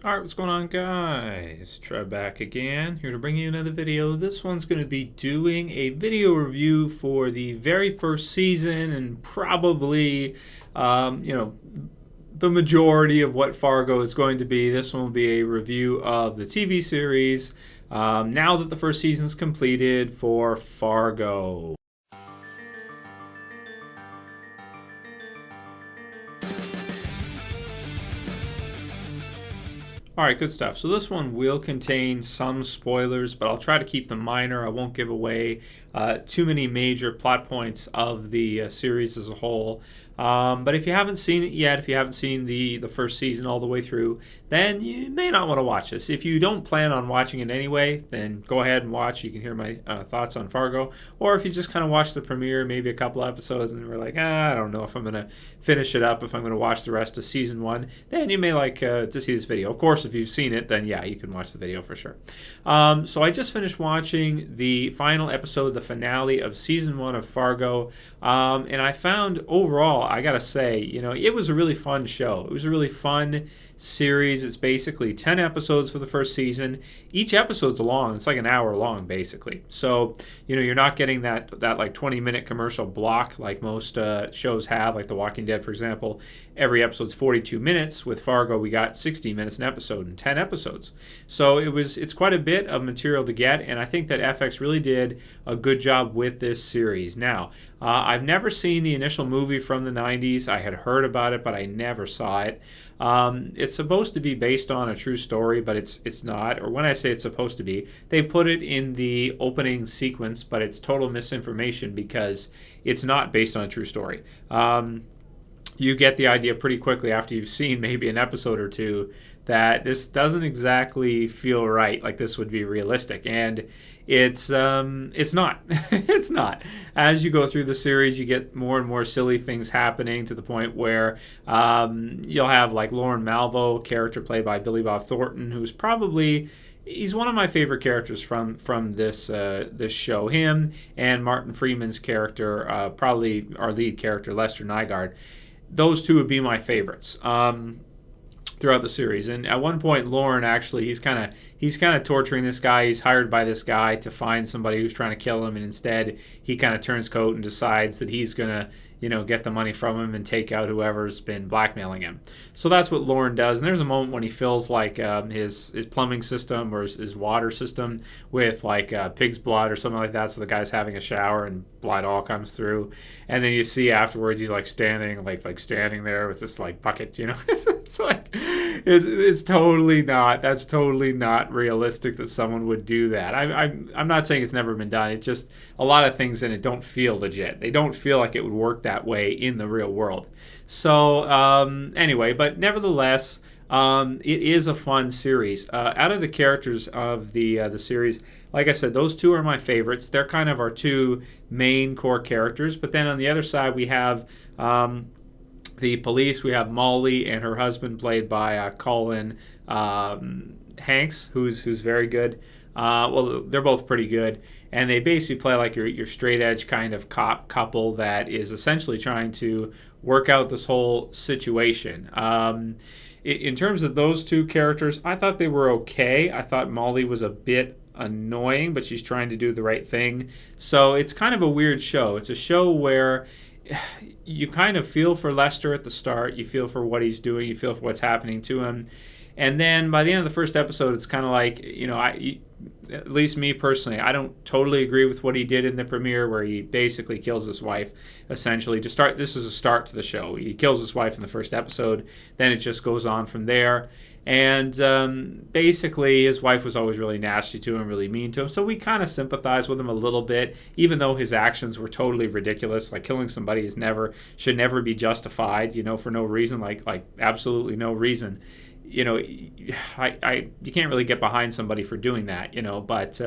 Alright, what's going on, guys? Trev back again, here to bring you another video. This one's going to be doing a video review for the very first season and probably, the majority of what Fargo is going to be. This one will be a review of the TV series now that the first season's completed for Fargo. Alright, good stuff. So this one will contain some spoilers, but I'll try to keep them minor. I won't give away too many major plot points of the series as a whole. But if you haven't seen it yet, if you haven't seen the first season all the way through, then you may not want to watch this. If you don't plan on watching it anyway, then go ahead and watch. You can hear my thoughts on Fargo. Or if you just kind of watch the premiere, maybe a couple episodes, and we're like, I don't know if I'm going to finish it up, if I'm going to watch the rest of season 1, then you may like to see this video. Of course, if you've seen it, then yeah, you can watch the video for sure. So I just finished watching the final episode, the finale of season 1 of Fargo, and I found overall, I gotta say, it was a really fun show. It was a really fun series. It's basically 10 episodes for the first season. Each episode's long. It's like an hour long, basically. So, you're not getting that like 20-minute commercial block like most shows have, like The Walking Dead, for example. Every episode's 42 minutes. With Fargo, we got 60 minutes an episode and 10 episodes. So it's quite a bit of material to get, and I think that FX really did a good job with this series. Now, I've never seen the initial movie from the 90s. I had heard about it, but I never saw it. It's supposed to be based on a true story, but it's not. Or when I say it's supposed to be, they put it in the opening sequence, but it's total misinformation because it's not based on a true story. You get the idea pretty quickly after you've seen maybe an episode or two that this doesn't exactly feel right, like this would be realistic, and it's not. It's not. As you go through the series, you get more and more silly things happening to the point where you'll have like Lauren Malvo, character played by Billy Bob Thornton, who's probably he's one of my favorite characters from this show. Him and Martin Freeman's character, probably our lead character Lester Nygaard. Those two would be my favorites throughout the series. And at one point, Lauren actually he's kind of torturing this guy. He's hired by this guy to find somebody who's trying to kill him, and instead he kind of turns coat and decides that he's gonna get the money from him and take out whoever's been blackmailing him. So that's what Lauren does. And there's a moment when he fills like his plumbing system or his water system with like pig's blood or something like that. So the guy's having a shower and blood all comes through. And then you see afterwards he's like standing there with this like bucket. It's like it's totally not. That's totally not realistic that someone would do that. I'm not saying it's never been done. It's just a lot of things in it don't feel legit. They don't feel like it would work that way in the real world. So anyway, but nevertheless, it is a fun series. Out of the characters of the series, like I said, those two are my favorites. They're kind of our two main core characters. But then on the other side, we have the police. We have Molly and her husband, played by Colin Hanks, who's very good. Well, they're both pretty good, and they basically play like your straight edge kind of cop couple that is essentially trying to work out this whole situation. In terms of those two characters, I thought they were okay. I thought Molly was a bit annoying, but she's trying to do the right thing. So it's kind of a weird show. It's a show where you kind of feel for Lester at the start. You feel for what he's doing. You feel for what's happening to him. And then by the end of the first episode, it's kind of like, at least me personally, I don't totally agree with what he did in the premiere, where he basically kills his wife, essentially. This is a start to the show. He kills his wife in the first episode. Then it just goes on from there. And basically, his wife was always really nasty to him, really mean to him. So we kind of sympathize with him a little bit, even though his actions were totally ridiculous. Like killing somebody should never be justified, for no reason, like absolutely no reason. You can't really get behind somebody for doing that, but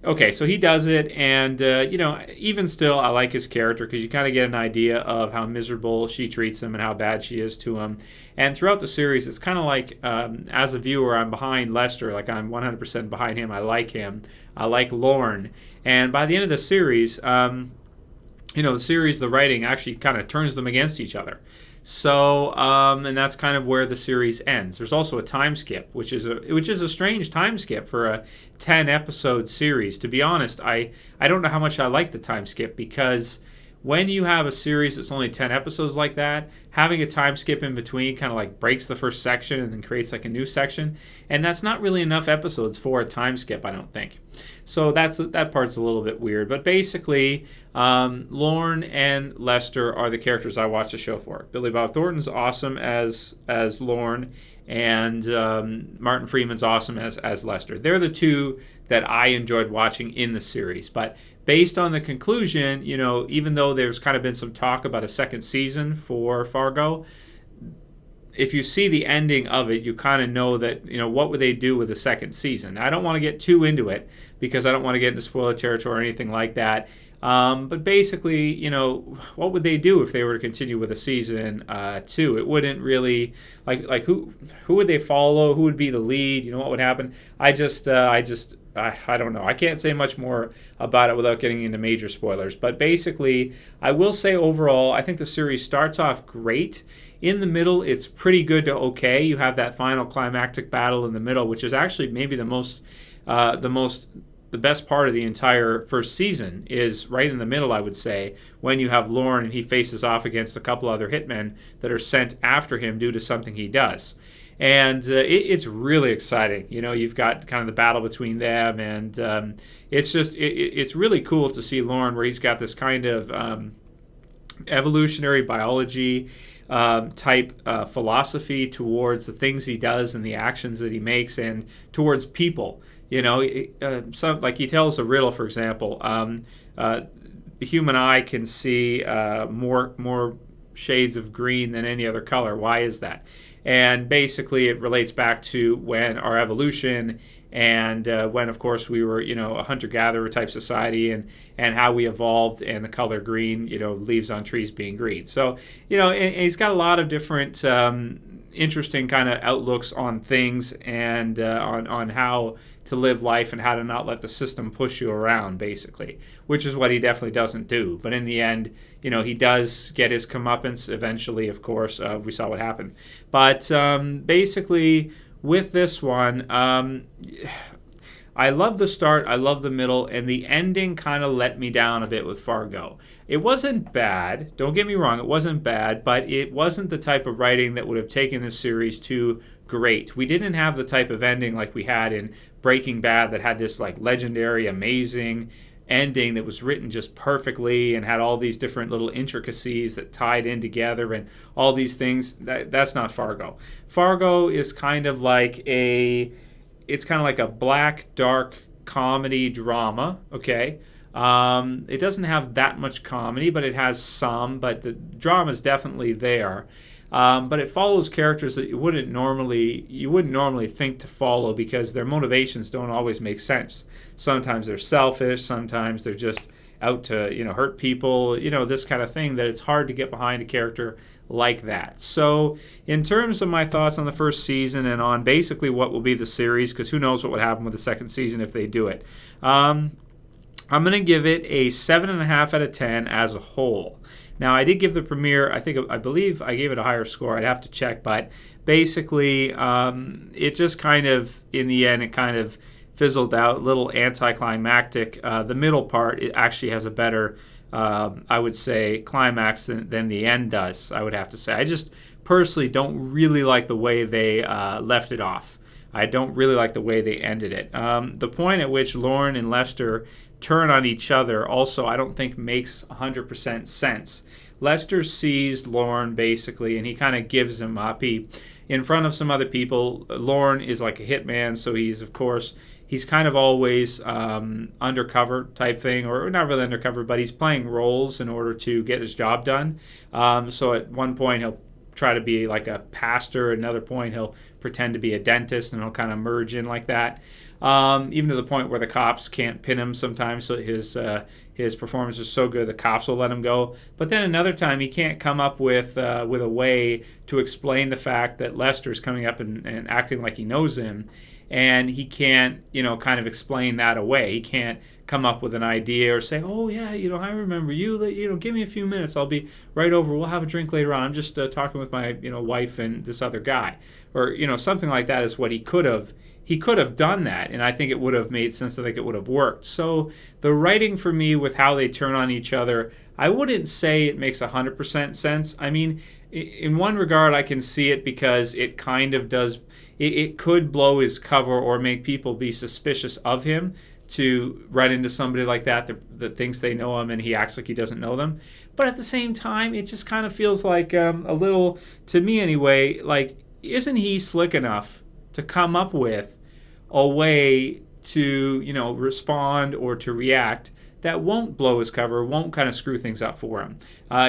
okay, so he does it, and even still, I like his character because you kind of get an idea of how miserable she treats him and how bad she is to him. And throughout the series, it's kind of like, as a viewer, I'm behind Lester, like I'm 100% behind him. I like him. I like Lauren. And by the end of the series, the writing actually kind of turns them against each other. So, and that's kind of where the series ends. There's also a time skip, which is a strange time skip for a 10 episode series. To be honest, I don't know how much I like the time skip, because when you have a series that's only 10 episodes like that, having a time skip in between kind of like breaks the first section and then creates like a new section. And that's not really enough episodes for a time skip, I don't think. So that part's a little bit weird. But basically, Lorne and Lester are the characters I watch the show for. Billy Bob Thornton's awesome as Lorne, and Martin Freeman's awesome as Lester. They're the two that I enjoyed watching in the series. But based on the conclusion, even though there's kind of been some talk about a second season for Fargo, if you see the ending of it, you kind of know that, what would they do with the second season? I don't want to get too into it because I don't want to get into spoiler territory or anything like that. But basically, what would they do if they were to continue with a season 2? It wouldn't really, like who would they follow? Who would be the lead? What would happen? I don't know. I can't say much more about it without getting into major spoilers. But basically, I will say overall, I think the series starts off great. In the middle, it's pretty good to okay. You have that final climactic battle in the middle, which is actually maybe the best part of the entire first season is right in the middle, I would say, when you have Lorne and he faces off against a couple other hitmen that are sent after him due to something he does. And it's really exciting. You've got kind of the battle between them, and it's really cool to see Lorne, where he's got this kind of evolutionary biology type philosophy towards the things he does and the actions that he makes, and towards people. Like he tells a riddle, for example. The human eye can see more shades of green than any other color. Why is that? And basically, it relates back to when our evolution, and when, of course, we were, a hunter-gatherer type society, and how we evolved, and the color green, leaves on trees being green. So, and he's got a lot of different interesting kind of outlooks on things, and on how to live life and how to not let the system push you around, basically, which is what he definitely doesn't do. But in the end, he does get his comeuppance eventually, of course. We saw what happened. But basically, with this one, I love the start, I love the middle, and the ending kind of let me down a bit with Fargo. It wasn't bad, don't get me wrong, it wasn't bad, but it wasn't the type of writing that would have taken this series to great. We didn't have the type of ending like we had in Breaking Bad that had this like legendary, amazing ending that was written just perfectly and had all these different little intricacies that tied in together and all these things. That's not Fargo. Fargo is kind of like a black, dark comedy drama, okay? It doesn't have that much comedy, but it has some, but the drama is definitely there. But it follows characters that you wouldn't normally think to follow, because their motivations don't always make sense. Sometimes they're selfish, sometimes they're just out to hurt people, this kind of thing, that it's hard to get behind a character like that. So in terms of my thoughts on the first season and on basically what will be the series, because who knows what would happen with the second season if they do it, I'm going to give it a 7.5 out of 10 as a whole. Now, I did give the premiere, I believe I gave it a higher score. I'd have to check, but basically it just kind of, in the end, it kind of fizzled out, a little anticlimactic. The middle part, it actually has a better, I would say, climax than the end does, I would have to say. I just personally don't really like the way they left it off. I don't really like the way they ended it. The point at which Lorne and Lester turn on each other also, I don't think, makes 100% sense. Lester sees Lorne, basically, and he kind of gives him up. He, in front of some other people, Lorne is like a hitman, so he's kind of always undercover type thing, or not really undercover, but he's playing roles in order to get his job done. So at one point he'll try to be like a pastor, at another point he'll pretend to be a dentist, and he'll kind of merge in like that. Even to the point where the cops can't pin him sometimes, so his performance is so good the cops will let him go. But then another time he can't come up with a way to explain the fact that Lester's coming up and acting like he knows him, and he can't, kind of explain that away. He can't come up with an idea or say, oh yeah, I remember you, give me a few minutes, I'll be right over, we'll have a drink later on, I'm just talking with my wife and this other guy, or something like that is what he could have done that, and I think it would have made sense. I think it would have worked. So the writing for me with how they turn on each other, I wouldn't say it makes 100% sense. I mean, in one regard I can see it because it kind of does, it could blow his cover or make people be suspicious of him to run into somebody like that thinks they know him and he acts like he doesn't know them. But at the same time, it just kind of feels like a little, to me anyway, like, isn't he slick enough to come up with a way to, respond or to react that won't blow his cover, won't kind of screw things up for him.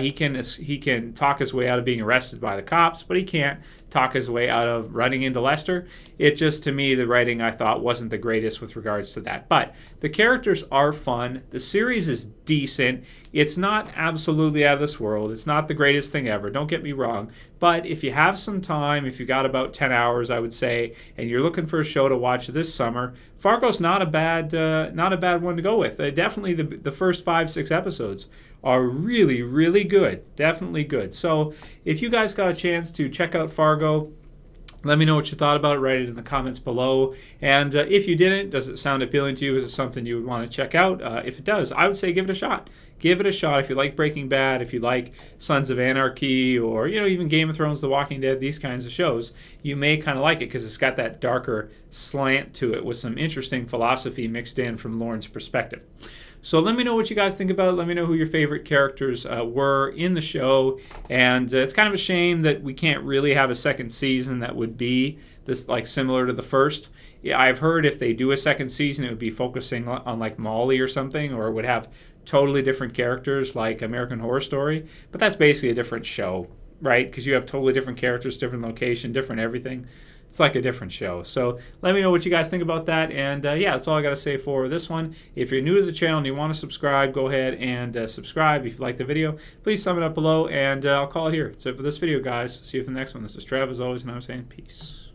He can talk his way out of being arrested by the cops, but he can't talk his way out of running into Lester. It just, to me, the writing I thought wasn't the greatest with regards to that. But the characters are fun. The series is decent. It's not absolutely out of this world. It's not the greatest thing ever. Don't get me wrong. But if you have some time, if you got about 10 hours, I would say, and you're looking for a show to watch this summer, Fargo's not a bad one to go with. Definitely the first 5-6 episodes are really, really good. Definitely good. So if you guys got a chance to check out Fargo, let me know what you thought about it. Write it in the comments below. And if you didn't, does it sound appealing to you? Is it something you would want to check out? If it does, I would say give it a shot. Give it a shot if you like Breaking Bad, if you like Sons of Anarchy, or even Game of Thrones, The Walking Dead, these kinds of shows. You may kind of like it because it's got that darker slant to it with some interesting philosophy mixed in from Lauren's perspective. So let me know what you guys think about it. Let me know who your favorite characters were in the show. And it's kind of a shame that we can't really have a second season that would be this similar to the first. Yeah, I've heard if they do a second season, it would be focusing on like Molly or something, or it would have totally different characters like American Horror Story. But that's basically a different show, right? Because you have totally different characters, different location, different everything. It's like a different show. So let me know what you guys think about that. And yeah, that's all I got to say for this one. If you're new to the channel and you want to subscribe, go ahead and subscribe. If you like the video, please thumb it up below, and I'll call it here. So for this video, guys, see you for the next one. This is Trev, as always, and I'm saying peace.